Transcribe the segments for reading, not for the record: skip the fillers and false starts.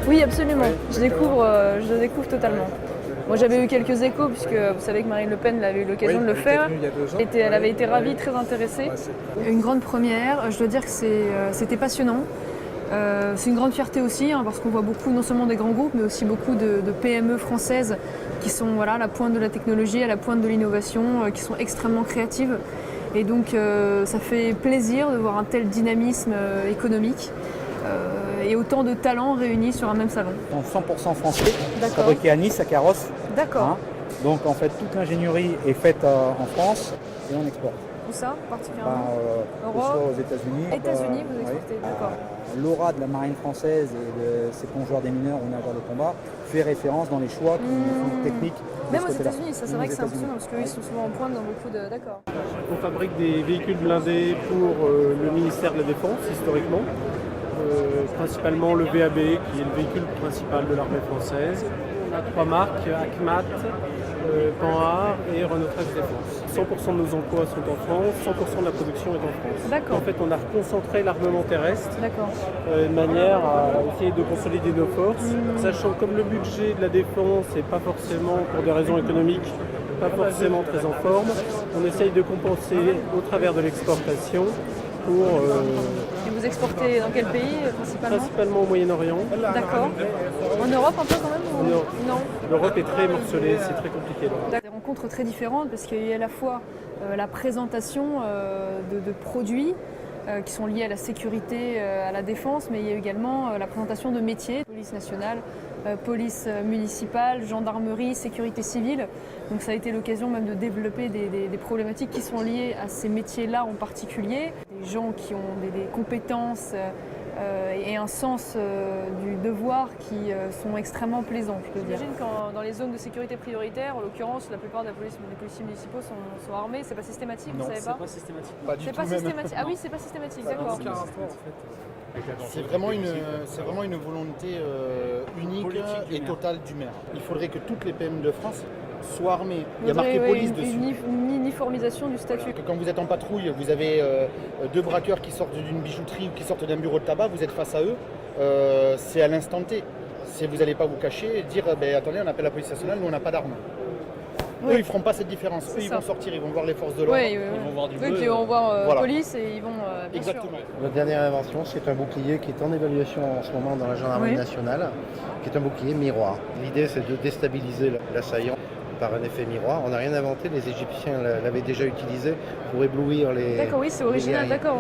Oui, absolument. Je découvre totalement. Moi, j'avais eu quelques échos, puisque vous savez que Marine Le Pen avait eu l'occasion de le faire. Elle avait été ravie, très intéressée. Une grande première. Je dois dire que c'était passionnant. C'est une grande fierté aussi, parce qu'on voit beaucoup, non seulement des grands groupes, mais aussi beaucoup de PME françaises qui sont à la pointe de la technologie, à la pointe de l'innovation, qui sont extrêmement créatives. Et donc, ça fait plaisir de voir un tel dynamisme économique. Et autant de talents réunis sur un même salon. 100% français, fabriqué à Nice, à Carrosse. D'accord. Donc en fait, toute l'ingénierie est faite en France et on exporte. Où ça, particulièrement que ce soit aux États-Unis. États-Unis, vous exportez, d'accord. L'aura de la marine française et de ses plongeurs des mineurs ou nageurs de combat fait référence dans les choix techniques. Même aux États-Unis, ça c'est vrai que c'est impressionnant parce qu'ils sont souvent en pointe dans beaucoup de. D'accord. On fabrique des véhicules blindés pour le ministère de la Défense, historiquement. Principalement le VAB, qui est le véhicule principal de l'armée française. On a 3 marques, ACMAT, Panhard et Renault Trax Défense. 100% de nos emplois sont en France, 100% de la production est en France. D'accord. En fait, on a reconcentré l'armement terrestre de manière à essayer de consolider nos forces, sachant comme le budget de la défense n'est pas forcément, pour des raisons économiques, pas forcément très en forme, on essaye de compenser au travers de l'exportation pour... Et vous exportez dans quel pays principalement? Principalement au Moyen-Orient. D'accord. En Europe un peu quand même Non. L'Europe est très morcelée, c'est très compliqué. Des rencontres très différentes parce qu'il y a à la fois la présentation de produits qui sont liés à la sécurité, à la défense, mais il y a également la présentation de métiers, police nationale, police municipale, gendarmerie, sécurité civile. Donc ça a été l'occasion même de développer des problématiques qui sont liées à ces métiers-là en particulier. Des gens qui ont des compétences et un sens du devoir qui sont extrêmement plaisants, je peux dire. J'imagine que dans les zones de sécurité prioritaire, en l'occurrence, la plupart des policiers municipaux sont armés. C'est pas systématique, vous savez pas? Non, c'est pas systématique. Pas du tout systématique. Ah oui, c'est pas systématique, d'accord. C'est vraiment une volonté unique et totale du maire. Il faudrait que toutes les PME de France soient armées. Il y a marqué police dessus. Une uniformisation du statut. Quand vous êtes en patrouille, vous avez 2 braqueurs qui sortent d'une bijouterie ou qui sortent d'un bureau de tabac, vous êtes face à eux, c'est à l'instant T. Vous n'allez pas vous cacher et dire attendez, on appelle la police nationale, nous on n'a pas d'armes. Eux, ils ne feront pas cette différence. Eux, ils vont sortir, ils vont voir les forces de l'ordre, ils vont voir du bleu. Puis ils vont voir police et ils vont... Exactement. Notre dernière invention, c'est un bouclier qui est en évaluation en ce moment dans la gendarmerie nationale, qui est un bouclier miroir. L'idée, c'est de déstabiliser l'assaillant par un effet miroir. On n'a rien inventé, les Égyptiens l'avaient déjà utilisé pour éblouir les... D'accord, oui, c'est original, d'accord.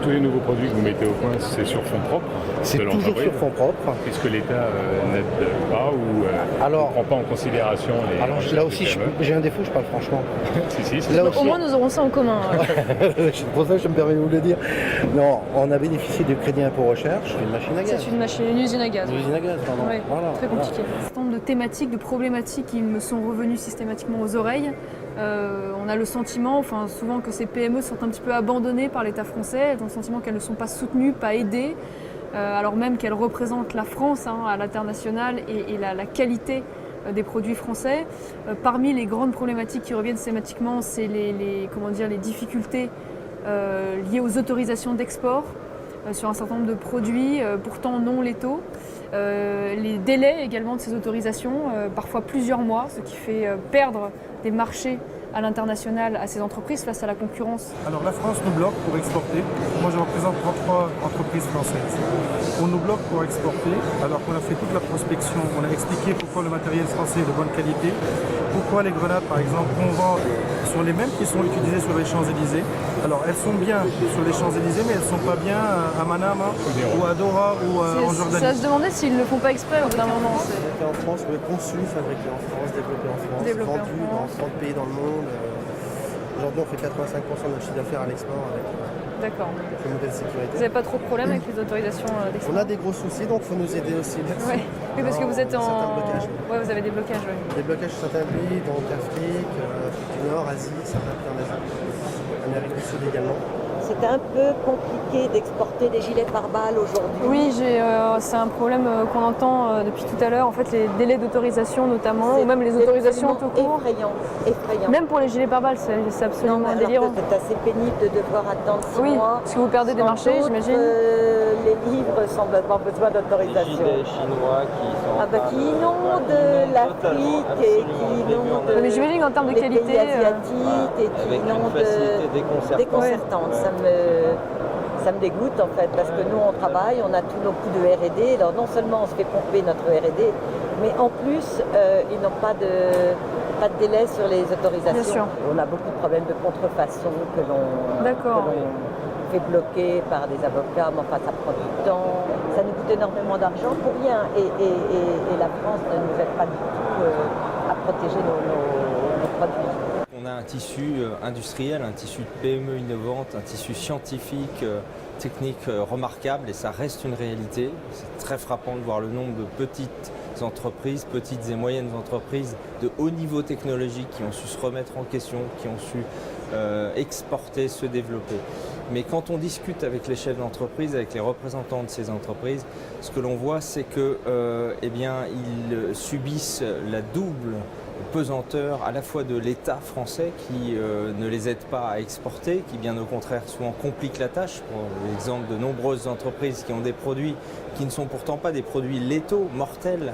Tous les nouveaux produits que vous mettez au point, c'est sur fonds propres? C'est toujours sur fonds propres. Puisque l'État n'aide pas ou ne prend pas en considération les... Alors là aussi, j'ai un défaut, je parle franchement. Si. Là aussi, au moins, nous aurons ça en commun. C'est pour ça que je me permets de vous le dire. Non, on a bénéficié du crédit impôt recherche, une machine à gaz. C'est une usine à gaz. Une usine à gaz, pardon. Oui, très compliqué. Un certain nombre de thématiques, de problématiques qui me sont revenues systématiquement aux oreilles. On a le sentiment, souvent, que ces PME sont un petit peu abandonnées par l'État français, dans le sentiment qu'elles ne sont pas soutenues, pas aidées, alors même qu'elles représentent la France à l'international et la qualité des produits français. Parmi les grandes problématiques qui reviennent systématiquement, c'est les difficultés liées aux autorisations d'export sur un certain nombre de produits, pourtant non létaux. Les délais également de ces autorisations, parfois plusieurs mois, ce qui fait perdre des marchés à l'international à ces entreprises face à la concurrence. Alors la France nous bloque pour exporter. Moi je représente 33 entreprises françaises. On nous bloque pour exporter alors qu'on a fait toute la prospection, on a expliqué pourquoi le matériel français est de bonne qualité, pourquoi les grenades par exemple qu'on vend sont les mêmes qui sont utilisées sur les Champs-Élysées. Alors elles sont bien sur les Champs-Élysées mais elles ne sont pas bien à Manama ou à Dora ou en Jordanie. Ça se demandait s'ils ne le font pas exprès au bout d'un moment. Fabriqué en France, conçu, fabriqué en France, développé en France, vendu dans 30 pays dans le monde. Aujourd'hui, on fait 85% de notre chiffre d'affaires à l'export avec ce modèle de sécurité. Vous n'avez pas trop de problèmes avec les autorisations d'export? On a des gros soucis, donc il faut nous aider aussi. Ouais. Oui, parce que vous êtes certains blocages. Ouais, vous avez des blocages, oui. Des blocages sur certains pays, donc Afrique, Afrique du Nord, Asie, certains pays en Asie, Amérique du Sud également. C'est un peu compliqué d'exporter des gilets pare-balles aujourd'hui. Oui, c'est un problème qu'on entend depuis tout à l'heure. En fait, les délais d'autorisation notamment, ou même les autorisations tout court. Effrayant. Même pour les gilets pare-balles, c'est absolument délirant. C'est assez pénible de devoir attendre 6 mois. Oui, parce que vous perdez des marchés, j'imagine. Les livres semblent avoir besoin d'autorisation. Les gilets chinois qui inondent l'Afrique et qui inondent mais j'imagine qu'en termes de les qualité, pays asiatiques et qui inondent déconcertante. Ça me dégoûte en fait, parce que nous on travaille, on a tous nos coûts de R&D, alors non seulement on se fait pomper notre R&D, mais en plus ils n'ont pas de délai sur les autorisations. On a beaucoup de problèmes de contrefaçon que l'on fait bloquer par des avocats, mais enfin ça prend du temps, ça nous coûte énormément d'argent pour rien, et la France ne nous aide pas du tout à protéger nos produits. On a un tissu industriel, un tissu de PME innovantes, un tissu scientifique, technique remarquable, et ça reste une réalité. C'est très frappant de voir le nombre de petites entreprises, petites et moyennes entreprises de haut niveau technologique qui ont su se remettre en question, qui ont su exporter, se développer. Mais quand on discute avec les chefs d'entreprise, avec les représentants de ces entreprises, ce que l'on voit, c'est que ils subissent la double pesanteur à la fois de l'État français qui ne les aide pas à exporter, qui bien au contraire souvent complique la tâche. Pour l'exemple de nombreuses entreprises qui ont des produits qui ne sont pourtant pas des produits létaux, mortels,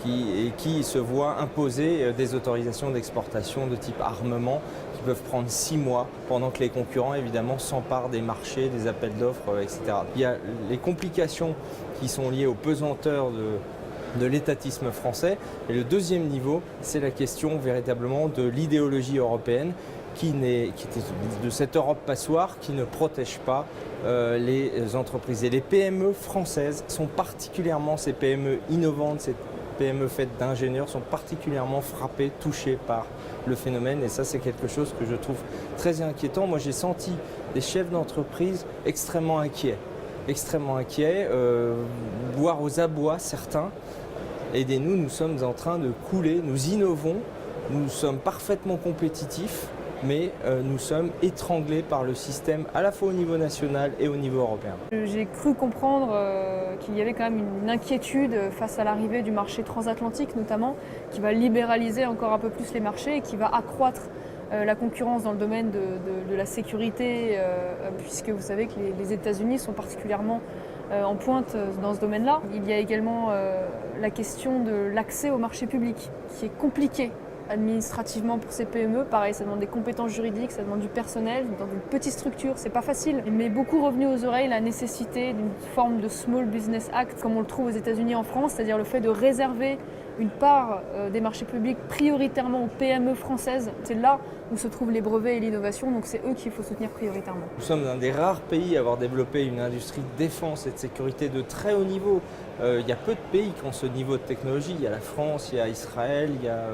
qui se voient imposer des autorisations d'exportation de type armement qui peuvent prendre 6 mois pendant que les concurrents évidemment s'emparent des marchés, des appels d'offres, etc. Il y a les complications qui sont liées aux pesanteurs de l'étatisme français. Et le deuxième niveau, c'est la question véritablement de l'idéologie européenne qui était de cette Europe passoire qui ne protège pas les entreprises. Et les PME françaises sont particulièrement, ces PME innovantes, ces PME faites d'ingénieurs sont particulièrement frappées, touchées par le phénomène. Et ça, c'est quelque chose que je trouve très inquiétant. Moi, j'ai senti des chefs d'entreprise extrêmement inquiets, voire aux abois certains. Aidez-nous, nous sommes en train de couler, nous innovons, nous sommes parfaitement compétitifs, mais nous sommes étranglés par le système à la fois au niveau national et au niveau européen. J'ai cru comprendre qu'il y avait quand même une inquiétude face à l'arrivée du marché transatlantique notamment, qui va libéraliser encore un peu plus les marchés et qui va accroître la concurrence dans le domaine de la sécurité, puisque vous savez que les États-Unis sont particulièrement en pointe dans ce domaine-là. Il y a également la question de l'accès au marché public, qui est compliqué administrativement pour ces PME. Pareil, ça demande des compétences juridiques, ça demande du personnel. Dans une petite structure, c'est pas facile. Mais beaucoup revenu aux oreilles la nécessité d'une forme de Small Business Act, comme on le trouve aux États-Unis et en France, c'est-à-dire le fait de réserver une part des marchés publics prioritairement aux PME françaises. C'est là où se trouvent les brevets et l'innovation, donc c'est eux qu'il faut soutenir prioritairement. Nous sommes un des rares pays à avoir développé une industrie de défense et de sécurité de très haut niveau. Il y a peu de pays qui ont ce niveau de technologie. Il y a la France, il y a Israël, il y a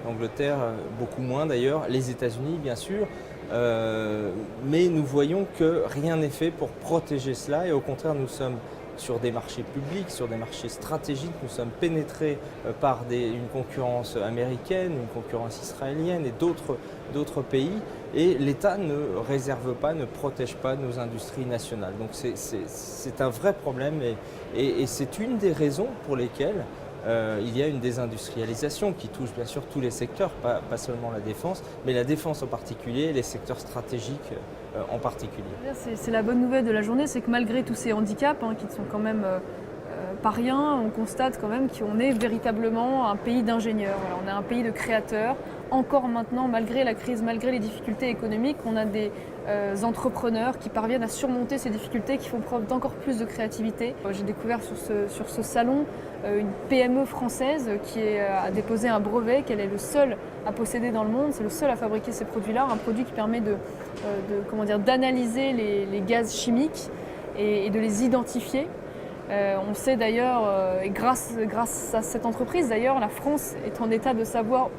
l'Angleterre, beaucoup moins d'ailleurs, les États-Unis bien sûr. Mais nous voyons que rien n'est fait pour protéger cela et au contraire nous sommes sur des marchés publics, sur des marchés stratégiques, nous sommes pénétrés par une concurrence américaine, une concurrence israélienne et d'autres pays et l'État ne réserve pas, ne protège pas nos industries nationales. Donc c'est un vrai problème et c'est une des raisons pour lesquelles il y a une désindustrialisation qui touche bien sûr tous les secteurs, pas seulement la défense, mais la défense en particulier et les secteurs stratégiques en particulier. C'est la bonne nouvelle de la journée, c'est que malgré tous ces handicaps qui ne sont quand même pas rien, on constate quand même qu'on est véritablement un pays d'ingénieurs. Voilà, on est un pays de créateurs. Encore maintenant, malgré la crise, malgré les difficultés économiques, on a des entrepreneurs qui parviennent à surmonter ces difficultés, qui font preuve d'encore plus de créativité. J'ai découvert sur ce salon une PME française qui a déposé un brevet, qu'elle est le seul à posséder dans le monde, c'est le seul à fabriquer ces produits-là, un produit qui permet d'analyser les gaz chimiques et de les identifier. On sait d'ailleurs, et grâce à cette entreprise d'ailleurs, la France est en état de savoir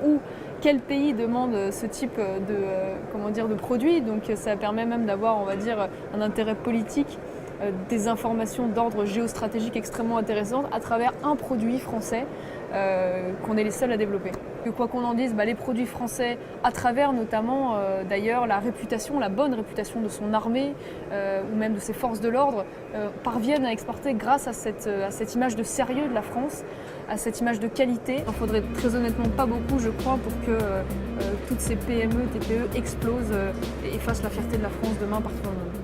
quel pays demande ce type de produit. Donc ça permet même d'avoir, on va dire, un intérêt politique des informations d'ordre géostratégique extrêmement intéressantes à travers un produit français qu'on est les seuls à développer. Que quoi qu'on en dise, les produits français, à travers notamment d'ailleurs la réputation, la bonne réputation de son armée ou même de ses forces de l'ordre, parviennent à exporter grâce à cette image de sérieux de la France, à cette image de qualité. Il en faudrait très honnêtement pas beaucoup, je crois, pour que toutes ces PME, TPE explosent et fassent la fierté de la France demain partout dans le monde.